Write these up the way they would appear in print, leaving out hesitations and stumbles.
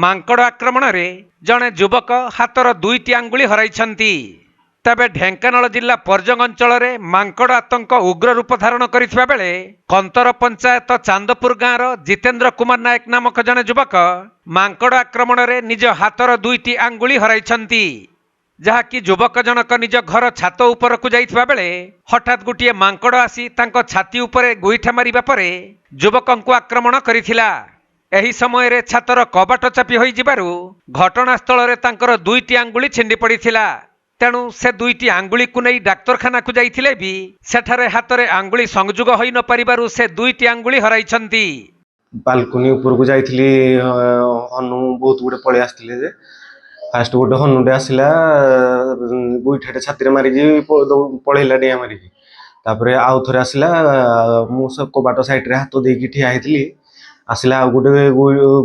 ମାଙ୍କଡ଼ ଆକ୍ରମଣରେ ଜଣେ ଯୁବକ ହାତର 2ଟି ଆଙ୍ଗୁଳି ହରାଇଛନ୍ତି। ତେବେ ଢେଙ୍କାନାଳ ଜିଲ୍ଲା ପର୍ଜଙ୍ଗ ଅଞ୍ଚଳରେ ମାଙ୍କଡ଼ ଆତଙ୍କ ଉଗ୍ର ରୂପ ଧାରଣ କରିଥିବା ବେଳେ କନ୍ତର ପଞ୍ଚାୟତ ଚାନ୍ଦପୁର ଗାଁର ଜିତେନ୍ଦ୍ର କୁମାର ନାୟକ ନାମକ ଜଣେ ଯୁବକ ମାଙ୍କଡ଼ ଆକ୍ରମଣରେ ନିଜ ହାତର 2ଟି ଆଙ୍ଗୁଳି ହରାଇଛନ୍ତି। ଯାହାକି ଯୁବକ ଜଣକ ନିଜ ଘର ଛାତ ଉପରକୁ ଯାଇଥିବା ବେଳେ ହଠାତ୍ ଗୋଟିଏ ମାଙ୍କଡ଼ ଆସି ତାଙ୍କ ଛାତି ଉପରେ ଗୋଇଠା ମାରିବା ପରେ ଯୁବକଙ୍କୁ ଆକ୍ରମଣ କରିଥିଲା। ଏହି ସମୟରେ ଛାତର କବାଟ ଚାପି ହୋଇଯିବାରୁ ଘଟଣାସ୍ଥଳରେ ତାଙ୍କର 2ଟି ଆଙ୍ଗୁଳି ଛିଣ୍ଡି ପଡ଼ିଥିଲା। ତେଣୁ ସେ 2ଟି ଆଙ୍ଗୁଳିକୁ ନେଇ ଡାକ୍ତରଖାନାକୁ ଯାଇଥିଲେ ବି ସେଠାରେ ହାତରେ ଆଙ୍ଗୁଳି ସଂଯୋଗ ହୋଇ ନ ପାରିବାରୁ ସେ 2ଟି ଆଙ୍ଗୁଳି ହରାଇଛନ୍ତି। ବାଲକୁନି ଉପରକୁ ଯାଇଥିଲି, ହନୁ ବହୁତ ଗୁଡେ ପଳେଇ ଆସିଥିଲେ ଯେ ଫାଷ୍ଟ ଗୋଟେ ହନୁଟେ ଆସିଲା, ଗୋଇଠାଟେ ଛାତିରେ ମାରିକି ପଳେଇଲା ଡିଆଁ ମାରିକି। ତାପରେ ଆଉ ଥରେ ଆସିଲା, ମୁଁ କବାଟ ସାଇଡରେ ହାତ ଦେଇକି ଠିଆ ହେଇଥିଲି, ଆସିଲା ଆଉ ଗୋଟେ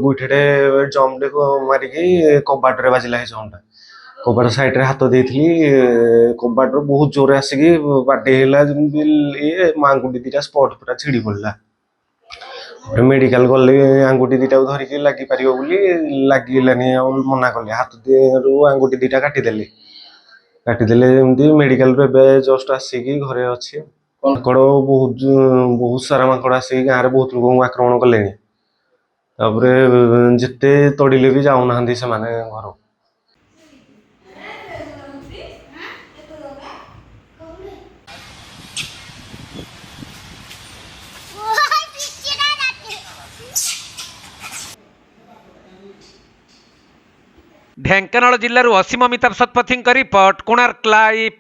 ଗୋଇଠାଟେ ଜମ୍ପଟେ ମାରିକି କବାଟରେ ବାଜିଲା। ହେଇ ଜମ୍ପଟା କବାଟ ସାଇଡରେ ହାତ ଦେଇଥିଲି, କବାଟରୁ ବହୁତ ଜୋରରେ ଆସିକି ବାଡେଇ ହେଲା ଯେମିତି ଆଙ୍ଗୁଠି ଦିଟା ସ୍ପଟ ପୁରା ଛିଡି ପଡିଲା। ମେଡିକାଲ ଗଲେ ଆଙ୍ଗୁଠି ଦିଟାକୁ ଧରିକି ଲାଗିପାରିବ ବୋଲି ଲାଗିଲାନି, ଆଉ ମନା କଲେ। ହାତ ରୁ ଆଙ୍ଗୁଠି ଦିଟା କାଟିଦେଲେ ଏମିତି ମେଡିକାଲରୁ ଏବେ ଜଷ୍ଟ ଆସିକି ଘରେ ଅଛି। ମାଙ୍କଡ ବହୁତ ସାରା ମାଙ୍କଡ ଆସିକି ଗାଁରେ ବହୁତ ଲୋକଙ୍କୁ ଆକ୍ରମଣ କଲେଣି। ତାପରେ ଯେତେ ତଡ଼ିଲେ ବି ଯାଉନାହାନ୍ତି ସେମାନେ ଘର। ଢେଙ୍କାନାଳ ଜିଲ୍ଲାରୁ ଅସୀମ ମିତାପ ଶତପଥୀଙ୍କ ରିପୋର୍ଟ, କୋଣାର୍କ ଲାଇଭ୍।